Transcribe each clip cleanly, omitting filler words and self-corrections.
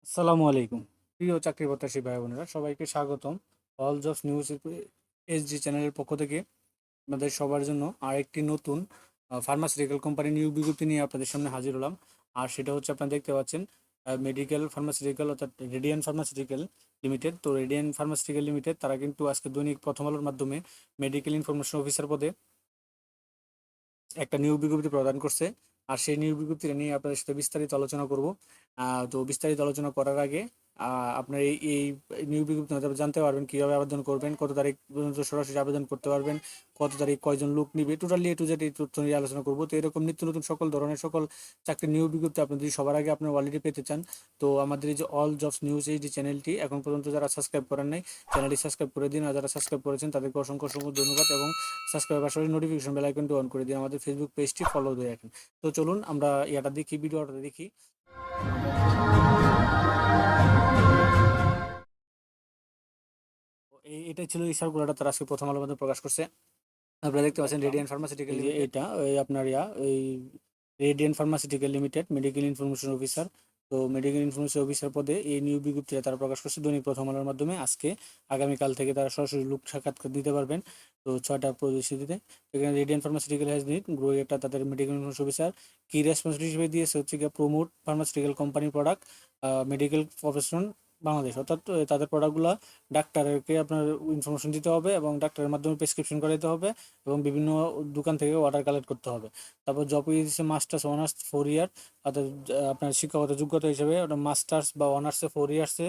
আসসালামু আলাইকুম। প্রিয় চাকরি প্রত্যাশী ভাই বোনেরা সবাইকে স্বাগতম। অল জবস নিউজ এসজি চ্যানেলের পক্ষ থেকে আপনাদের সবার জন্য আরেকটি নতুন ফার্মাসিউটিক্যাল কোম্পানি নিয়োগ বিজ্ঞপ্তি নিয়ে আপনাদের সামনে হাজির হলাম। আর সেটা হচ্ছে আপনারা দেখতে পাচ্ছেন মেডিকেল ফার্মাসিউটিক্যাল অর্থাৎ রেডিয়ান ফার্মাসিউটিক্যাল লিমিটেড। তো রেডিয়ান ফার্মাসিউটিক্যাল লিমিটেড তারা কিন্তু আজকে দৈনিক প্রথম আলোর মাধ্যমে মেডিকেল ইনফরমেশন অফিসার পদে একটা নিয়োগ বিজ্ঞপ্তি প্রদান করছে। আর সেই নিয়োগ বিজ্ঞপ্তিটা নিয়ে আপনাদের সাথে বিস্তারিত আলোচনা করব। তো বিস্তারিত আলোচনা করার আগে আপনার এই নিয়োগ বিজ্ঞপ্তি মাধ্যমে জানতে পারবেন কীভাবে আবেদন করবেন, কত তারিখ পর্যন্ত সরাসরি আবেদন করতে পারবেন, কত তারিখ কয়জন লোক নিবে, টোটালি এ টু জেড এই তথ্য নিয়ে আলোচনা করব। তো এরকম নিত্য নতুন সকল ধরনের সকল চাকরির নিয়োগ বিজ্ঞপ্তি আপনি যদি সবার আগে আপনার অলরেডি পেতে চান, তো আমাদের এই যে অল জবস নিউজ এই যে চ্যানেলটি এখন পর্যন্ত যারা সাবস্ক্রাইব করেন নাই, চ্যানেলটি সাবস্ক্রাইব করে দিন। আর যারা সাবস্ক্রাইব করেছেন তাদেরকে অসংখ্য অসংখ্য ধন্যবাদ, এবং সাবস্ক্রাইব পাশাপাশি নোটিফিকেশন বেল আইকনটি অন করে দিন। আমাদের ফেসবুক পেজটি ফলো দিয়ে রাখেন। তো চলুন আমরা ইয়াটা দেখি, ভিডিওটা দেখি। এটাই ছিল এই সার্কুলারটা তারা আজকে প্রথম আলোর মধ্যে প্রকাশ করছে। আপনারা দেখতে পাচ্ছেন রেডিয়ান ফার্মাসিউটিক্যাল লিমিটেড, এটা এই আপনার এই radian pharmaceutical limited medical information officer. তো মেডিকেল ইনফরমেশন অফিসার পদে এই নিয়োগ বিজ্ঞপ্তিটা তারা প্রকাশ করছে দৈনিক প্রথম আলোর মাধ্যমে। আজকে আগামীকাল থেকে তারা সরাসরি লোক সাক্ষাৎকার দিতে পারবেন। তো 6টা পরিস্থিতিতে এখানে radian pharmaceutical has need grow এটা তাদের মেডিকেল ইনফরমেশন অফিসার কি রেসপন্সিবিলিটি হিসেবে দিয়েছে হচ্ছে গিয়ে promote pharmaceutical company product medical profession Bangladesh, অর্থাৎ তাদের প্রোডাক্টগুলো ডাক্তারকে আপনার ইনফরমেশন দিতে হবে এবং ডাক্তারের মাধ্যমে প্রেসক্রিপশন করাতে হবে এবং বিভিন্ন দোকান থেকে অর্ডার কালেক্ট করতে হবে। তারপর জব দিচ্ছে মাস্টার্স অনার্স 4 ইয়ার, অর্থাৎ আপনার শিক্ষাগত যোগ্যতা হিসেবে ওটা মাস্টার্স বা অনার্সে 4 ইয়ার্সে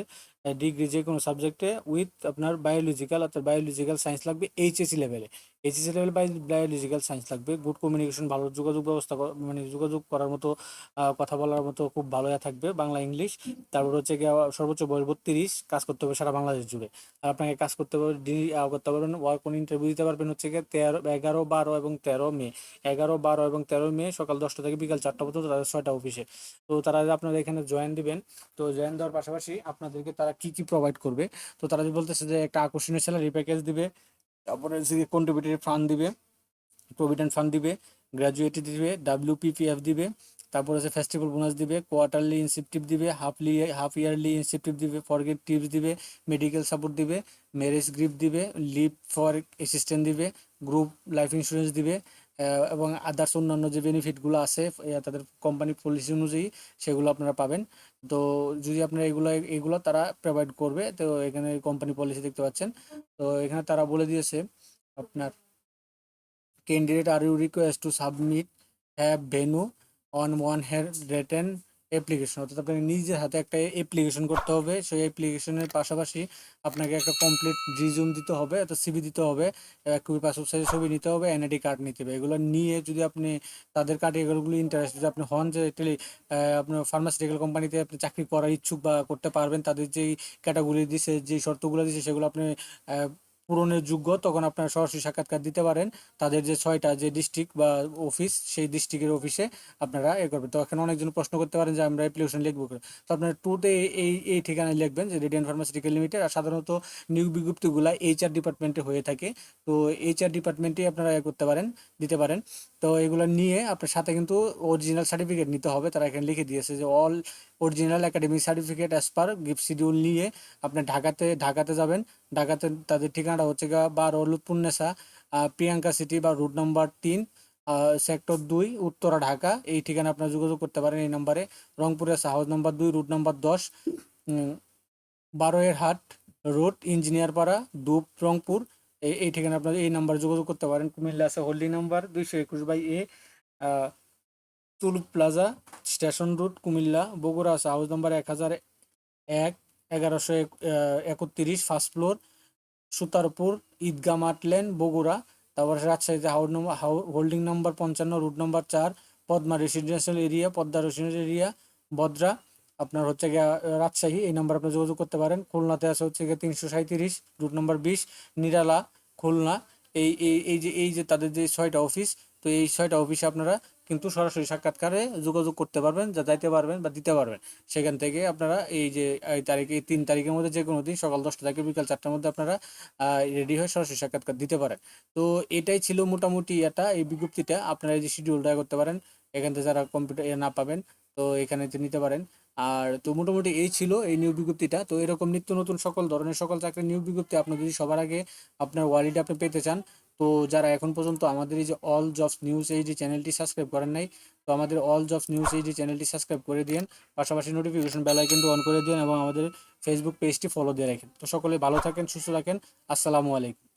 ডিগ্রি যে কোনো সাবজেক্টে উইথ আপনার বায়োলজিক্যাল, অর্থাৎ বায়োলজিক্যাল সায়েন্স লাগবে এইচএসসি লেভেলে। এইচএসসি লেভেল বায়োলজিক্যাল সায়েন্স লাগবে। গুড কমিউনিকেশন, ভালো যোগাযোগ ব্যবস্থা মানে যোগাযোগ করার মতো, কথা বলার মতো খুব ভালো থাকবে, বাংলা ইংলিশ। তারপর হচ্ছে গিয়ে সর্বোচ্চ বয়স 32, কাজ করতে হবে সারা বাংলাদেশ জুড়ে। আর আপনাকে কাজ করতে পারবেন করতে পারবেন ওয়ার্ক অন ইন্টারভিউ দিতে পারবেন হচ্ছে গিয়ে 11, 12 এবং 13 মে। 11, 12 এবং 13 মে সকাল 10টা থেকে বিকাল 4টা পর্যন্ত তাদের 6টা অফিসে। তো তারা আপনারা এখানে জয়েন দিবেন। তো জয়েন দেওয়ার পাশাপাশি আপনাদেরকে তারা কি কি প্রোভাইড করবে, তো তারা যে বলতেছে যে একটা আকর্ষণীয় স্যালারি প্যাকেজ দিবে, তারপরে হচ্ছে কন্ট্রিবিউটরি ফান্ড দিবে, প্রভিডেন্ট ফান্ড দিবে, গ্র্যাজুয়েটি দিবে, WPPF দিবে, তারপর হচ্ছে ফেস্টিভ্যাল বোনাস দিবে, কোয়ার্টারলি ইনসেপটিভ দিবে, হাফ ইয়ারলি ইনসেপটিভ দিবে, ফরগেট টিপস দিবে, মেডিকেল সাপোর্ট দিবে, ম্যারেজ গিফট দিবে, লিভ ফর অ্যাসিস্ট্যান্ট দিবে, গ্রুপ লাইফ ইন্স্যুরেন্স দিবে, এবং আদার্স অন্যান্য যে বেনিফিটগুলো আছে তাদের কোম্পানি পলিসি অনুযায়ী সেগুলো আপনারা পাবেন। তো যদি আপনারা এগুলো তারা প্রোভাইড করবে। তো এখানে কোম্পানি পলিসি দেখতে পাচ্ছেন। তো এখানে তারা বলে দিয়েছে আপনার candidate are you request to submit have venue on one hand written application, অর্থাৎ আপনাকে নিজের হাতে একটা অ্যাপ্লিকেশন করতে হবে। সেই অ্যাপ্লিকেশনের পাশাপাশি আপনাকে একটা কমপ্লিট রিজিউম দিতে হবে, একটা সিভি দিতে হবে, এক কপি পাসপোর্ট সাইজের ছবি নিতে হবে, এনআইডি কার্ড নিতে হবে। এগুলো নিয়ে যদি আপনি তাদের ক্যাটাগরিগুলো ইন্টারেস্ট যদি আপনি হন যে আপনার ফার্মাসিউটিক্যাল কোম্পানিতে আপনি চাকরি করার ইচ্ছুক বা করতে পারবেন, তাদের যেই ক্যাটাগরি দিছে, যেই শর্তগুলো দিছে সেগুলো আপনি পূরণের যোগ্য, তখন আপনারা সরাসরি সাক্ষাৎকার দিতে পারেন। তাদের যে 6টা যে ডিস্ট্রিক্ট বা অফিস, সেই ডিস্ট্রিক্টের অফিসে আপনারা করবেন। তো এখানে অনেকজন প্রশ্ন করতে পারেন যে আমরা অ্যাপ্লিকেশন লিখবো করে। তো আপনার টুতে এই ঠিকানায় লিখবেন যে রেডিয়ান ফার্মাসিউটিক্যাল লিমিটেড। আর সাধারণত নিয়োগ বিজ্ঞপ্তিগুলো HR ডিপার্টমেন্টে হয়ে থাকে। তো HR ডিপার্টমেন্টে আপনারা করতে পারেন, দিতে পারেন। তো এগুলো নিয়ে আপনার সাথে কিন্তু অরিজিনাল সার্টিফিকেট নিতে হবে। তারা এখানে লিখে দিয়েছে যে all original academic certificate as per gift schedule নিয়ে আপনি ঢাকাতে যাবেন। ঢাকাতে তাদের ঠিকানাটা হচ্ছে গা 12 লুৎফুন্নেসা প্রিয়াঙ্কা সিটি বা route number 3, sector 2, Uttara, Dhaka. এই ঠিকানা আপনারা যোগাযোগ করতে পারেন এই নাম্বারে। রংপুরের হাউস নাম্বার 2, রুট নাম্বার 10, 12 হাট রোড, ইঞ্জিনিয়ারপাড়া, ডুব, রংপুর। এই ঠিকানা আপনারা এই নাম্বারে যোগাযোগ করতে পারেন। কুমিল্লা আছে হোল্ডিং নাম্বার 221/A, তুলুপ plaza, station road, Comilla. Bogura আছে house number 1001, 1131, first floor, Sutarpur, Eidgah মাঠ লেন, বগুড়া। তারপর রাজশাহীতে holding number 55, route number 4, Padma residential area, Padma residential area, বদ্রা। আপনার হচ্ছে গিয়ে রাজশাহী, এই নাম্বার আপনি যোগাযোগ করতে পারেন। খুলনাতে আছে হচ্ছে গিয়ে 337, রুট নাম্বার 20, নিরালা, খুলনা। এই যে তাদের যে 6টা অফিস, তো এই 6টা অফিসে আপনারা কিন্তু সরাসরি সাক্ষাৎকারে যোগাযোগ করতে পারবেন, যাইতে পারবেন বা দিতে পারবেন। সেখান থেকে আপনারা এই যে এই তারিখে, 3 তারিখের মধ্যে যে কোনো দিন সকাল 10টা থেকে বিকাল 4টার মধ্যে আপনারা রেডি হয়ে সরাসরি সাক্ষাৎকার দিতে পারেন। তো এটাই ছিল মোটামুটি এই বিজ্ঞপ্তিটা। আপনারা এই যে শিডিউলটা করতে পারেন, এখান থেকে যারা কম্পিউটার না পাবেন তো এখানে নিতে পারেন। আর তো মোটামুটি এই ছিল এই নিয়োগ বিজ্ঞপ্তিটা। তো এরকম নিত্য নতুন সকল ধরনের সকল চাকরির নিয়োগ বিজ্ঞপ্তি আপনি যদি সবার আগে আপনার ওয়ালেটে আপনি পেতে চান, তো যারা এখন পর্যন্ত আমাদের এই যে অল জবস নিউজ এই যে চ্যানেলটি সাবস্ক্রাইব করেন নাই, তো আমাদের অল জবস নিউজ এই যে চ্যানেলটি সাবস্ক্রাইব করে দিন, পাশাপাশি নোটিফিকেশন বেল আইকনটি অন করে দিন এবং আমাদের ফেসবুক পেজটি ফলো দিয়ে রাখেন। তো সকলে ভালো থাকেন, সুস্থ থাকেন। আসসালামু আলাইকুম।